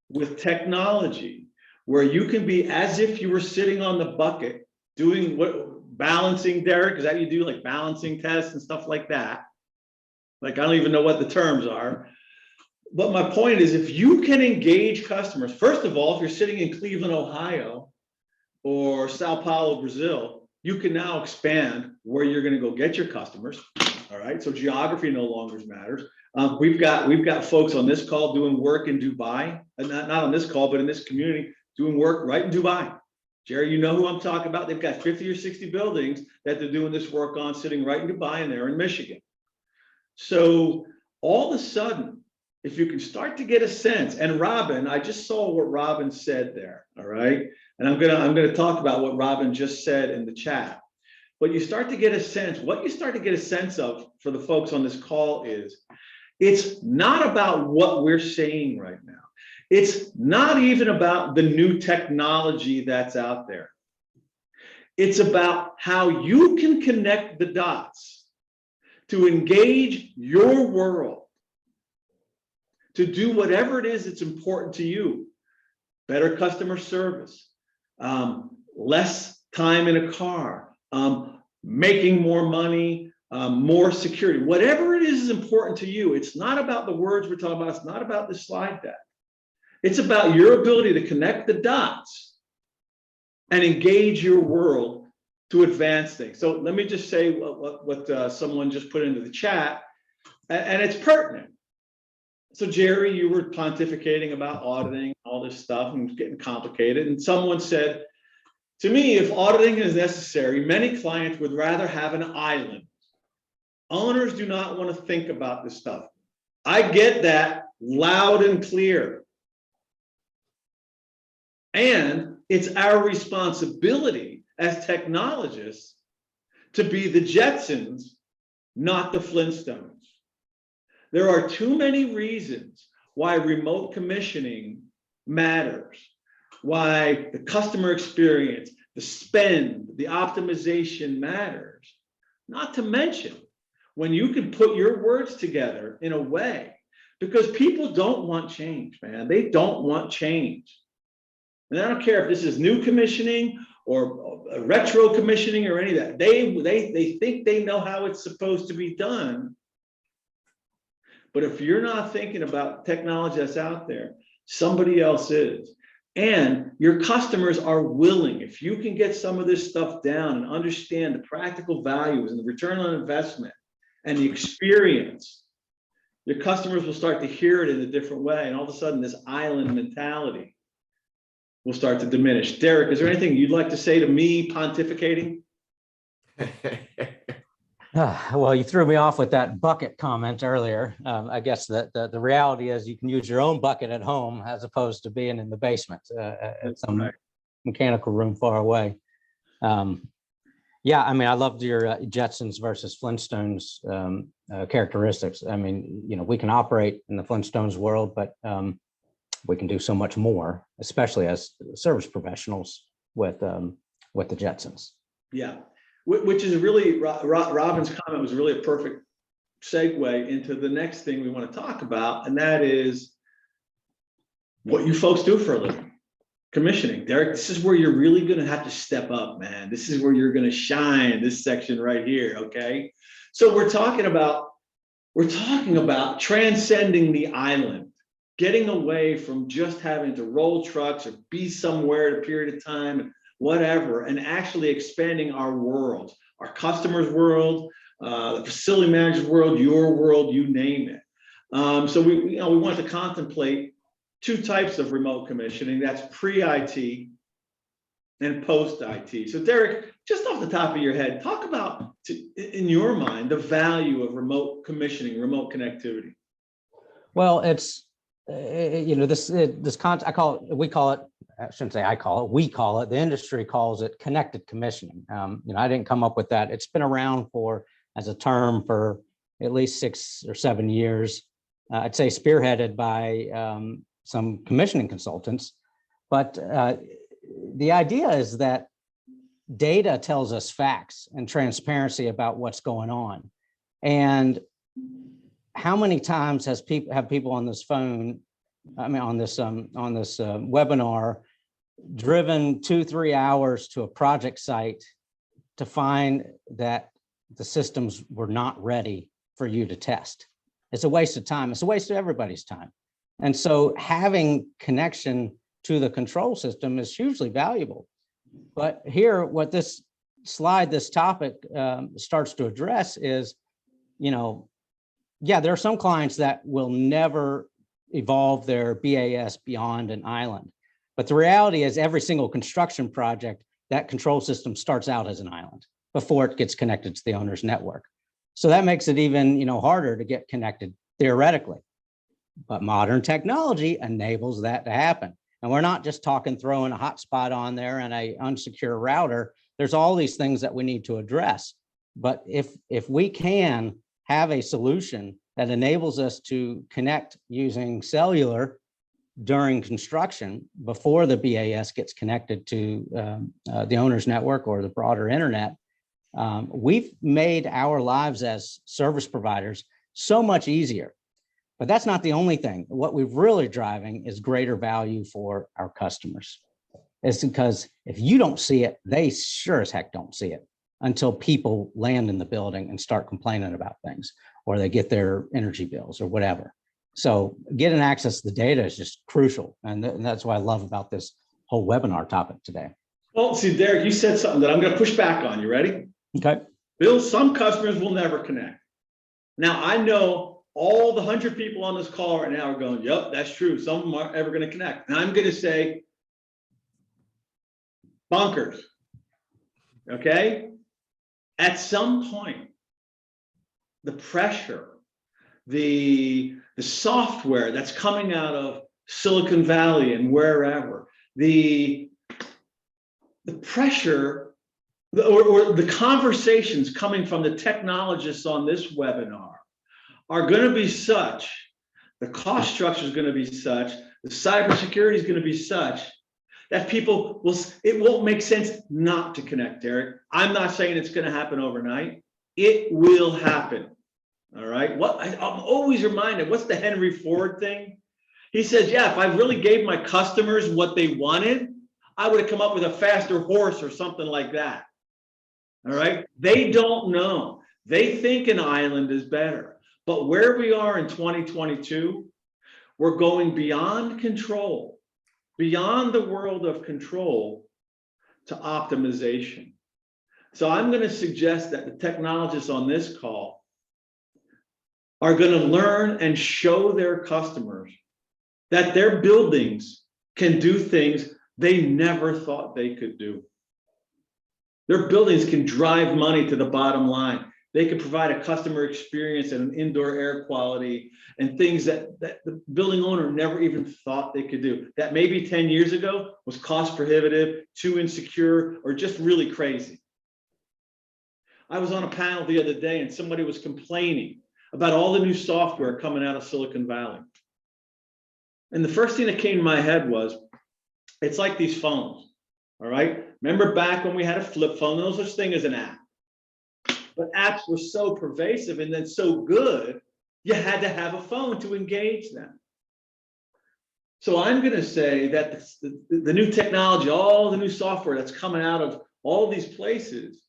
with technology where you can be as if you were sitting on the bucket doing what balancing, Derek, is that you do, like balancing tests and stuff like that? Like, I don't even know what the terms are. But my point is, if you can engage customers, first of all, if you're sitting in Cleveland, Ohio, or Sao Paulo, Brazil, you can now expand where you're going to go get your customers. All right, so geography no longer matters. We've got folks on this call doing work in Dubai, and not on this call, but in this community, doing work right in Dubai. Jerry, you know who I'm talking about. They've got 50 or 60 buildings that they're doing this work on, sitting right in Dubai, and they're in Michigan. So all of a sudden, if you can start to get a sense, and Robin, I just saw what Robin said there, all right? And I'm gonna talk about what Robin just said in the chat. But you start to get a sense, what you start to get a sense of for the folks on this call is, it's not about what we're saying right now. It's not even about the new technology that's out there. It's about how you can connect the dots to engage your world, to do whatever it is that's important to you. Better customer service, less time in a car, making more money, more security, whatever it is important to you. It's not about the words we're talking about. It's not about the slide deck. It's about your ability to connect the dots and engage your world to advance things. So let me just say what someone just put into the chat, and it's pertinent. So Jerry, you were pontificating about auditing, all this stuff, and it's getting complicated. And someone said, to me, if auditing is necessary, many clients would rather have an island. Owners do not want to think about this stuff. I get that loud and clear. And it's our responsibility as technologists to be the Jetsons, not the Flintstones. There are too many reasons why remote commissioning matters, why the customer experience, the spend, the optimization matters. Not to mention when you can put your words together in a way, because people don't want change, man. They don't want change. And I don't care if this is new commissioning or retro commissioning or any of that. They think they know how it's supposed to be done. But if you're not thinking about technology that's out there, somebody else is. And your customers are willing, if you can get some of this stuff down and understand the practical values and the return on investment and the experience, your customers will start to hear it in a different way. And all of a sudden, this island mentality will start to diminish. Derek, is there anything you'd like to say to me pontificating? Well, you threw me off with that bucket comment earlier. I guess that the reality is you can use your own bucket at home as opposed to being in the basement at some mechanical room far away. Yeah, I mean, I loved your Jetsons versus Flintstones characteristics. I mean, you know, we can operate in the Flintstones world, but we can do so much more, especially as service professionals with the Jetsons. Yeah. Which is really, Robin's comment was really a perfect segue into the next thing we want to talk about, and that is what you folks do for a living. Commissioning. Derek, this is where you're really going to have to step up, man. This is where you're going to shine, this section right here, okay? So we're talking about transcending the island, getting away from just having to roll trucks or be somewhere at a period of time, whatever, and actually expanding our world, our customers' world, the facility manager's world, your world, you name it. So we want to contemplate two types of remote commissioning. That's pre-IT and post-IT. So Derek, just off the top of your head, talk about, in your mind, the value of remote commissioning, remote connectivity. Well, it's, you know, this concept, we call it, I shouldn't say I call it, we call it, the industry calls it connected commissioning. You know, I didn't come up with that. It's been around as a term for at least 6 or 7 years. I'd say spearheaded by some commissioning consultants. But the idea is that data tells us facts and transparency about what's going on. And how many times have people on this phone, on this webinar, driven 2-3 hours to a project site to find that the systems were not ready for you to test? It's a waste of time. It's a waste of everybody's time. And so having connection to the control system is hugely valuable. But here, what this topic starts to address is, you know, yeah, there are some clients that will never evolve their BAS beyond an island. But the reality is every single construction project, that control system starts out as an island before it gets connected to the owner's network. So that makes it even, you know, harder to get connected theoretically. But modern technology enables that to happen. And we're not just talking throwing a hotspot on there and an unsecure router. There's all these things that we need to address. But if we can have a solution that enables us to connect using cellular during construction before the BAS gets connected to the owner's network or the broader internet, we've made our lives as service providers so much easier. But that's not the only thing. What we're really driving is greater value for our customers. It's because if you don't see it, they sure as heck don't see it until people land in the building and start complaining about things, or they get their energy bills or whatever. So getting access to the data is just crucial. And that's what I love about this whole webinar topic today. Well, see, Derek, you said something that I'm going to push back on. You ready? Okay. Bill, some customers will never connect. Now, I know all the 100 people on this call right now are going, yep, that's true. Some of them aren't ever going to connect. And I'm going to say, bonkers. Okay? At some point, the pressure, the software that's coming out of Silicon Valley and wherever, the pressure or the conversations coming from the technologists on this webinar are going to be such, the cost structure is going to be such, the cybersecurity is going to be such that people will, it won't make sense not to connect, Derek. I'm not saying it's going to happen overnight. It will happen. All right. I'm always reminded, what's the Henry Ford thing? He says, yeah, if I really gave my customers what they wanted, I would have come up with a faster horse or something like that. All right. They don't know. They think an island is better. But where we are in 2022, we're going beyond control, beyond the world of control to optimization. So I'm going to suggest that the technologists on this call are going to learn and show their customers that their buildings can do things they never thought they could do. Their buildings can drive money to the bottom line. They can provide a customer experience and an indoor air quality and things that the building owner never even thought they could do. That maybe 10 years ago was cost prohibitive, too insecure, or just really crazy. I was on a panel the other day and somebody was complaining about all the new software coming out of Silicon Valley. And the first thing that came to my head was, it's like these phones, all right? Remember back when we had a flip phone, there was such thing as an app. But apps were so pervasive and then so good, you had to have a phone to engage them. So I'm going to say that the new technology, all the new software that's coming out of all these places,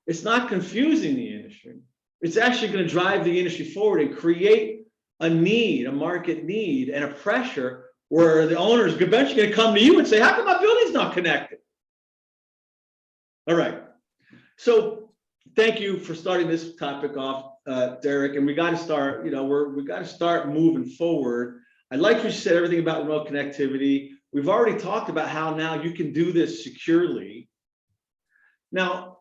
it's not confusing the industry. It's actually going to drive the industry forward and create a need, a market need, and a pressure where the owners are eventually going to come to you and say, how come my building's not connected? All right. So thank you for starting this topic off, Derek. And we got to start, we got to start moving forward. I like what you said, everything about remote connectivity. We've already talked about how now you can do this securely. Now,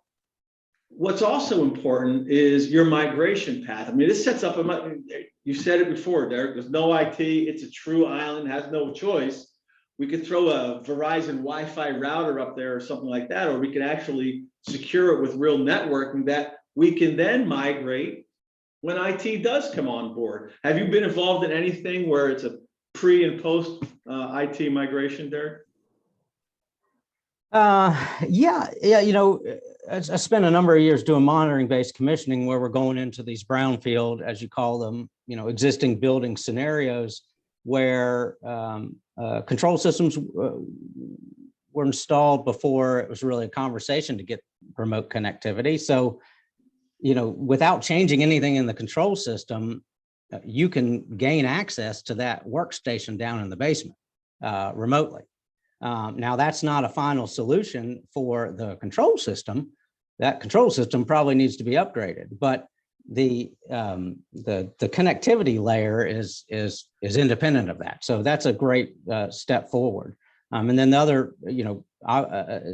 what's also important is your migration path. I mean, this sets up, you said it before, Derek, there's no IT, it's a true island, has no choice. We could throw a Verizon Wi-Fi router up there or something like that, or we could actually secure it with real networking that we can then migrate when IT does come on board. Have you been involved in anything where it's a pre and post IT migration, Derek? Yeah, I spent a number of years doing monitoring-based commissioning where we're going into these brownfield, as you call them, existing building scenarios where control systems were installed before it was really a conversation to get remote connectivity. So, without changing anything in the control system, you can gain access to that workstation down in the basement remotely. Now, that's not a final solution for the control system. That control system probably needs to be upgraded, but the connectivity layer is independent of that. So that's a great step forward. And then the other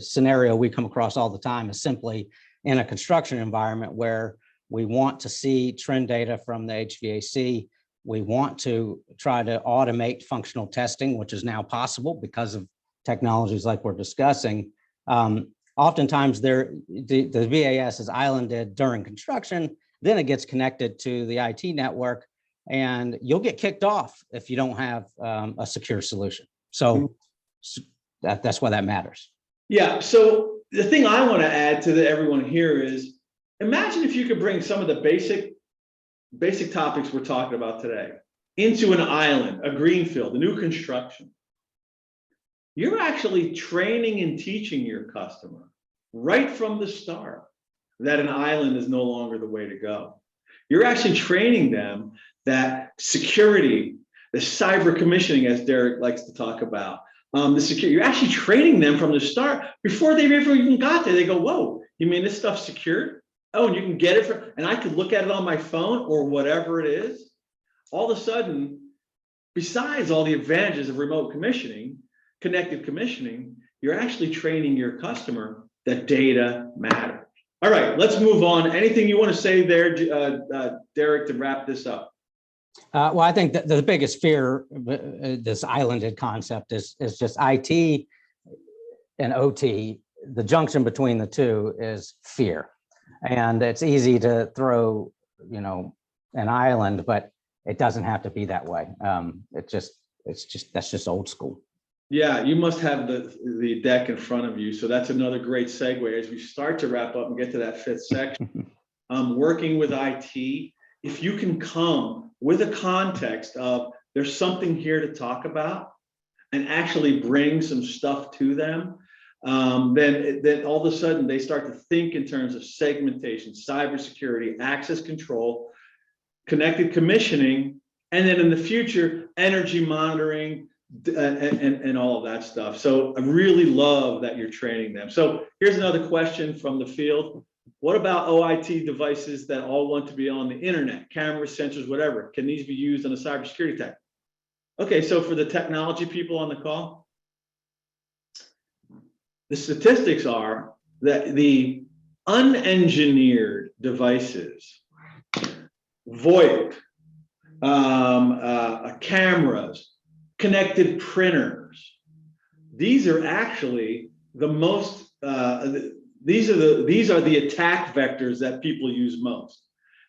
scenario we come across all the time is simply in a construction environment where we want to see trend data from the HVAC. We want to try to automate functional testing, which is now possible because of technologies like we're discussing. Oftentimes the VAS is islanded during construction, then it gets connected to the IT network, and you'll get kicked off if you don't have a secure solution. So that's why that matters. Yeah, so the thing I want to add to everyone here is, imagine if you could bring some of the basic topics we're talking about today into an island, a greenfield, a new construction. You're actually training and teaching your customer right from the start that an island is no longer the way to go. You're actually training them that security, the cyber commissioning, as Derek likes to talk about, the security, you're actually training them from the start before they ever even got there. They go, whoa, you mean this stuff's secured? Oh, and you can get it and I could look at it on my phone or whatever it is. All of a sudden, besides all the advantages of remote commissioning, connected commissioning, you're actually training your customer that data matters. All right, let's move on. Anything you want to say there, Derek, to wrap this up? Well, I think that the biggest fear, this islanded concept, is just IT and OT the junction between the two is fear. And it's easy to throw, you know, an island, but it doesn't have to be that way. That's just old school. Yeah, you must have the deck in front of you. So that's another great segue as we start to wrap up and get to that fifth section. Working with IT, if you can come with a context of there's something here to talk about and actually bring some stuff to them, then all of a sudden they start to think in terms of segmentation, cybersecurity, access control, connected commissioning, and then in the future, energy monitoring, and all of that stuff. So I really love that you're training them. So here's another question from the field. What about OIT devices that all want to be on the internet, cameras, sensors, whatever? Can these be used on a cybersecurity attack? Okay, so for the technology people on the call, the statistics are that the unengineered devices, VoIP, cameras, connected printers, these are actually the most, these are the attack vectors that people use most.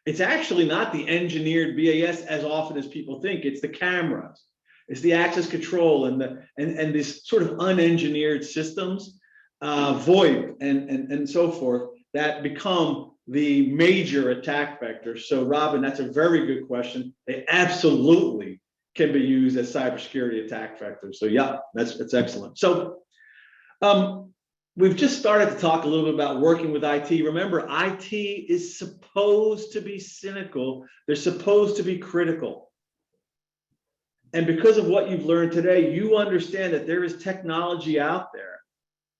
It's actually not the engineered BAS as often as people think. It's the cameras, it's the access control and these sort of unengineered systems, VoIP and so forth, that become the major attack vectors. So Robin, that's a very good question. They absolutely can be used as cybersecurity attack vectors. So yeah, that's excellent. So we've just started to talk a little bit about working with IT. Remember, IT is supposed to be cynical. They're supposed to be critical. And because of what you've learned today, you understand that there is technology out there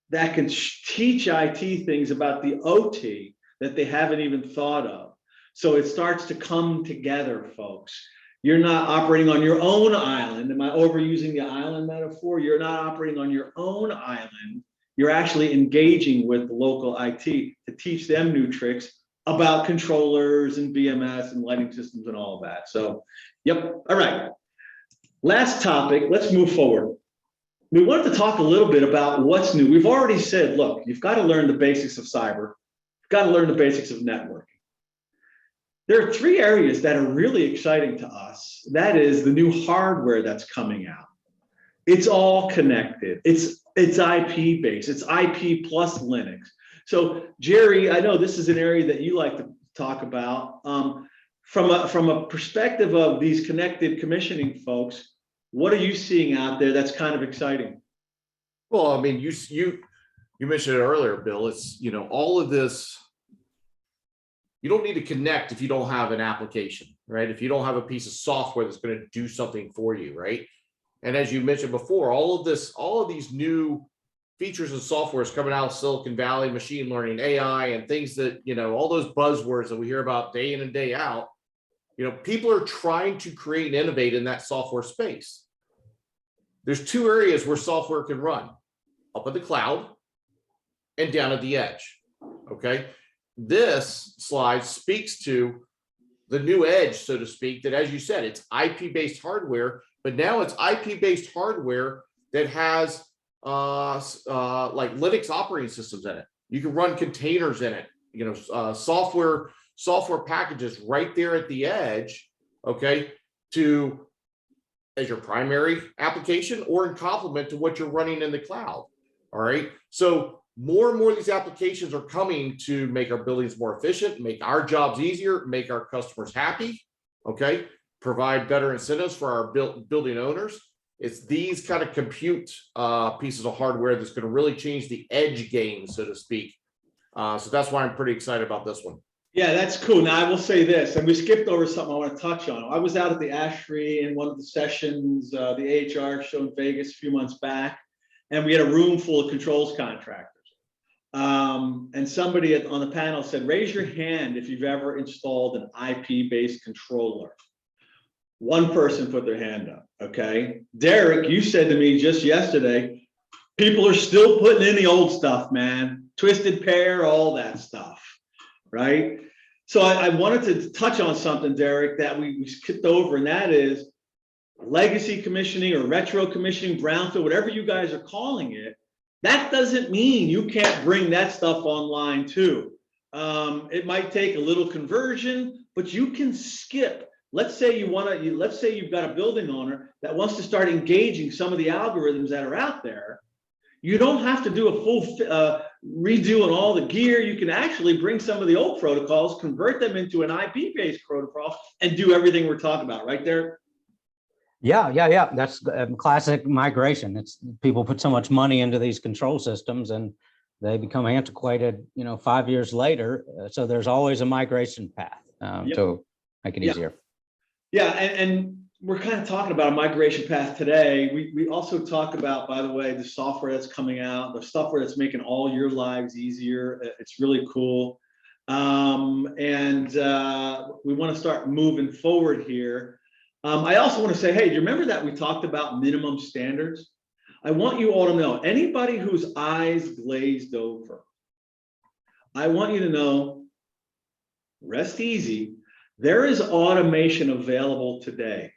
that can teach IT things about the OT that they haven't even thought of. So it starts to come together, folks. You're not operating on your own island. Am I overusing the island metaphor? You're not operating on your own island. You're actually engaging with the local IT to teach them new tricks about controllers and BMS and lighting systems and all of that. So, yep. All right. Last topic. Let's move forward. We wanted to talk a little bit about what's new. We've already said, look, you've got to learn the basics of cyber. You've got to learn the basics of networking. There are three areas that are really exciting to us. That is the new hardware that's coming out. It's all connected. It's IP based. It's IP plus Linux. So Jerry, I know this is an area that you like to talk about. From a perspective of these connected commissioning folks, what are you seeing out there that's kind of exciting? Well, I mean, you mentioned it earlier, Bill. It's, you know, all of this. You don't need to connect if you don't have an application, right? If you don't have a piece of software that's going to do something for you, right? And as you mentioned before, all of these new features and software is coming out of Silicon Valley, machine learning, AI, and things that, you know, all those buzzwords that we hear about day in and day out. You know, people are trying to create and innovate in that software space. There's two areas where software can run: up at the cloud and down at the edge. Okay. This slide speaks to the new edge, so to speak, that, as you said, it's IP-based hardware, but now it's IP-based hardware that has like Linux operating systems in it. You can run containers in it, you know, software packages right there at the edge, okay, as your primary application or in complement to what you're running in the cloud. All right. So more and more of these applications are coming to make our buildings more efficient, make our jobs easier, make our customers happy, okay, provide better incentives for our building owners. It's these kind of compute pieces of hardware that's going to really change the edge game, so to speak. So that's why I'm pretty excited about this one. Yeah, that's cool. Now I will say this, and we skipped over something I want to touch on. I was out at the ASHRI in one of the sessions, the AHR show in Vegas a few months back, and we had a room full of controls contractors. And somebody on the panel said, raise your hand if you've ever installed an IP-based controller. One person put their hand up, okay? Derek, you said to me just yesterday, people are still putting in the old stuff, man. Twisted pair, all that stuff, right? So I wanted to touch on something, Derek, that we skipped over, and that is legacy commissioning or retro commissioning, brownfield, whatever you guys are calling it. That doesn't mean you can't bring that stuff online too. It might take a little conversion, but you can skip. Let's say let's say you've got a building owner that wants to start engaging some of the algorithms that are out there. You don't have to do a full redo on all the gear. You can actually bring some of the old protocols, convert them into an IP-based protocol, and do everything we're talking about right there. Yeah. That's classic migration. It's people put so much money into these control systems and they become antiquated, 5 years later. So there's always a migration path to make it easier. Yeah, and we're kind of talking about a migration path today. We also talk about, by the way, the software that's coming out, the software that's making all your lives easier. It's really cool. And we want to start moving forward here. I also want to say, hey, do you remember that we talked about minimum standards? I want you all to know, anybody whose eyes glazed over, I want you to know, rest easy. There is automation available today.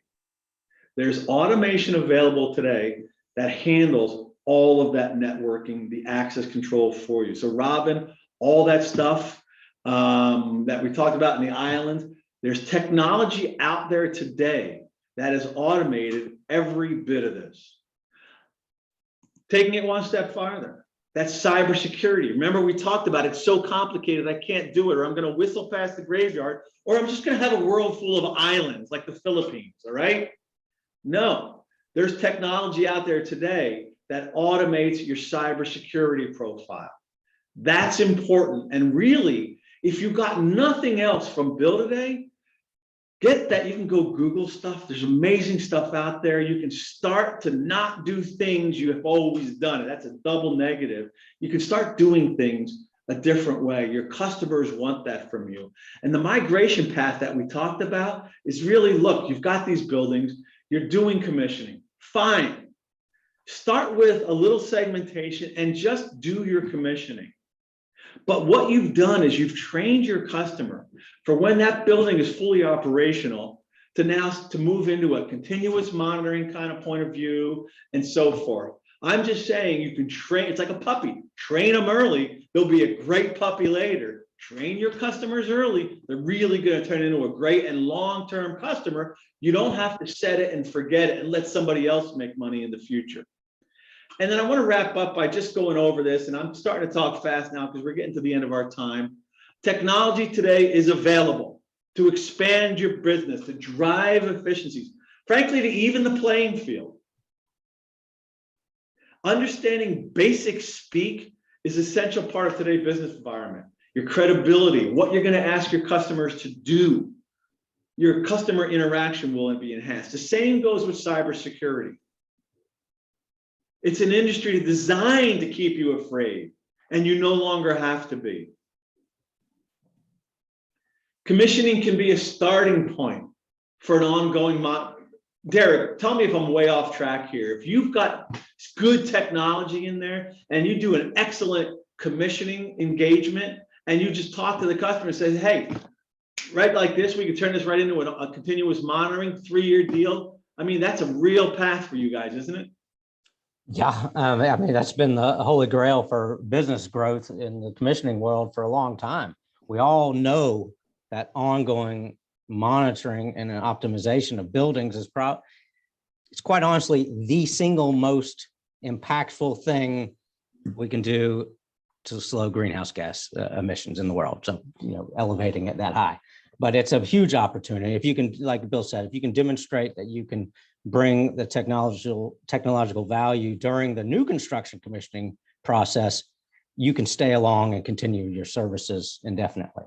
There's automation available today that handles all of that networking, the access control for you. So Robin, all that stuff that we talked about in the island, there's technology out there today that has automated every bit of this. Taking it one step farther, that's cybersecurity. Remember, we talked about it's so complicated, I can't do it, or I'm going to whistle past the graveyard, or I'm just going to have a world full of islands like the Philippines, all right? No, there's technology out there today that automates your cybersecurity profile. That's important. And really, if you've got nothing else from Build-A-Day, get that. You can go Google stuff. There's amazing stuff out there. You can start to not do things you have always done. That's a double negative. You can start doing things a different way. Your customers want that from you. And the migration path that we talked about is really, look, you've got these buildings, you're doing commissioning. Fine. Start with a little segmentation and just do your commissioning. But what you've done is you've trained your customer for when that building is fully operational to now to move into a continuous monitoring kind of point of view and so forth. I'm just saying you can train, it's like a puppy, train them early. They'll be a great puppy later. Train your customers early. They're really going to turn into a great and long-term customer. You don't have to set it and forget it and let somebody else make money in the future. And then I want to wrap up by just going over this, and I'm starting to talk fast now because we're getting to the end of our time. Technology today is available to expand your business, to drive efficiencies, frankly, to even the playing field. Understanding basic speak is an essential part of today's business environment. Your credibility, what you're going to ask your customers to do, your customer interaction will be enhanced. The same goes with cybersecurity. It's an industry designed to keep you afraid, and you no longer have to be. Commissioning can be a starting point for an ongoing Derek, tell me if I'm way off track here. If you've got good technology in there and you do an excellent commissioning engagement and you just talk to the customer and say, hey, right like this, we can turn this right into a continuous monitoring 3-year deal. I mean, that's a real path for you guys, isn't it? Yeah, I mean, that's been the holy grail for business growth in the commissioning world for a long time. We all know that ongoing monitoring and an optimization of buildings is it's quite honestly the single most impactful thing we can do to slow greenhouse gas emissions in the world. So, elevating it that high, but it's a huge opportunity. If you can, like Bill said, if you can demonstrate that you can bring the technological value during the new construction commissioning process, you can stay along and continue your services indefinitely.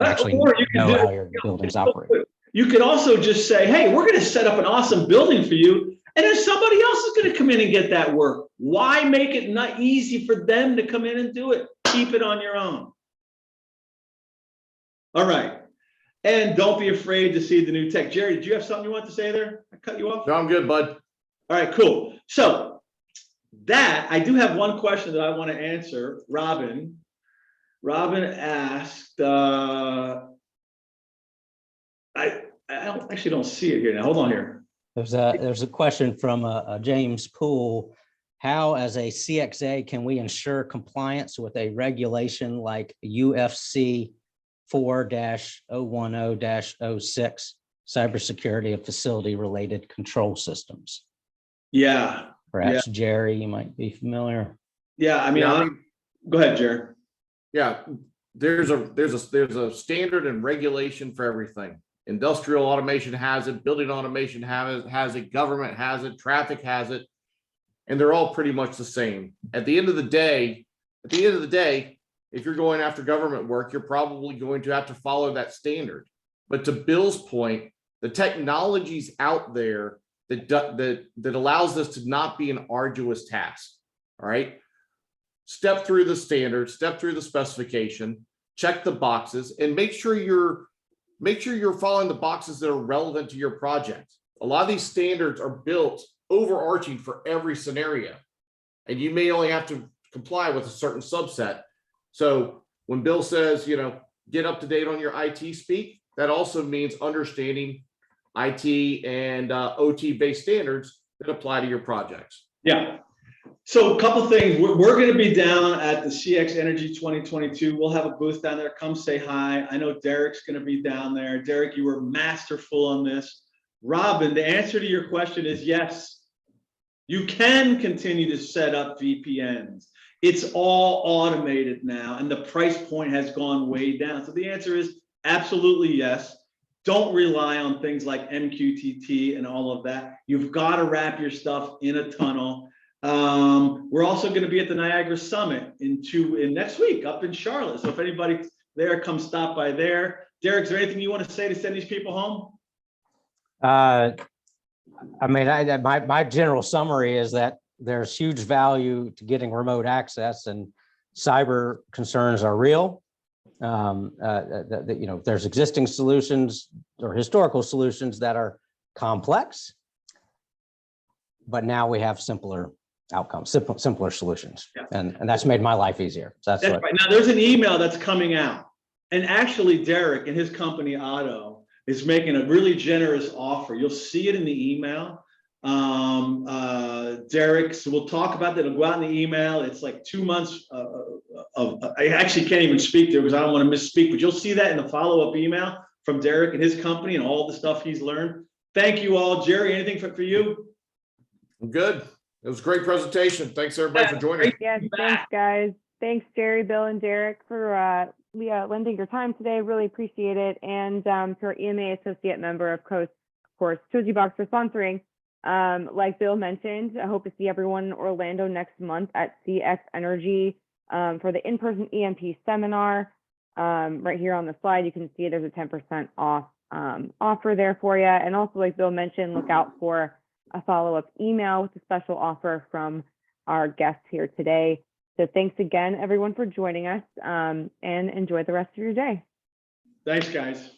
Actually know how your buildings operate. You could also just say, hey, we're going to set up an awesome building for you, and then somebody else is going to come in and get that work. Why make it not easy for them to come in and do it? Keep it on your own. All right. And don't be afraid to see the new tech. Jerry, did you have something you want to say there? I cut you off? No, I'm good, bud. All right, cool. So I do have one question that I want to answer. Robin asked, I actually don't see it here now. Hold on here. There's a question from James Poole. how as a CXA can we ensure compliance with a regulation like UFC 4-010-06, cybersecurity of facility related control systems? Yeah, Perhaps Jerry, you might be familiar. yeah. I mean, go ahead, Jerry. Yeah, there's a standard and regulation for everything. Industrial automation has it, building automation has it, government has it, traffic has it, and they're all pretty much the same. At the end of the day, if you're going after government work, you're probably going to have to follow that standard. But to Bill's point, the technology's out there that allows this to not be an arduous task. All right. Step through the standard, step through the specification, check the boxes, and make sure you're following the boxes that are relevant to your project. A lot of these standards are built overarching for every scenario, and you may only have to comply with a certain subset. So when Bill says, get up to date on your IT speak, that also means understanding IT and OT based standards that apply to your projects. Yeah. So a couple things. We're going to be down at the CX Energy 2022. We'll have a booth down there. Come say hi. I know Derek's going to be down there. Derek, you were masterful on this. Robin, the answer to your question is yes. You can continue to set up VPNs. It's all automated now, and the price point has gone way down. So the answer is absolutely yes. Don't rely on things like MQTT and all of that. You've got to wrap your stuff in a tunnel. We're also going to be at the Niagara Summit in next week up in Charlotte. So if anybody there, come stop by there. Derek, is there anything you want to say to send these people home? I mean, my general summary is that there's huge value to getting remote access, and cyber concerns are real. There's existing solutions or historical solutions that are complex, but now we have simpler outcomes, simpler solutions, and that's made my life easier. So that's right. Now there's an email that's coming out, and actually Derek and his company Otto is making a really generous offer. You'll see it in the email. Derek, so we'll talk about that. It'll go out in the email. It's like 2 months I actually can't even speak there because I don't want to misspeak, but you'll see that in the follow-up email from Derek and his company and all the stuff he's learned. Thank you all. Jerry, anything for you? I'm good. It was a great presentation. Thanks everybody for joining. Yes, thanks guys. Thanks Jerry, Bill, and Derek for lending your time today. Really appreciate it. And to our EMA associate member, of course, Tosibox for sponsoring. Like Bill mentioned, I hope to see everyone in Orlando next month at CX Energy for the in-person EMP seminar. Right here on the slide, you can see there's a 10% off offer there for you. And also, like Bill mentioned, look out for a follow-up email with a special offer from our guests here today. So thanks again, everyone, for joining us, and enjoy the rest of your day. Thanks, guys.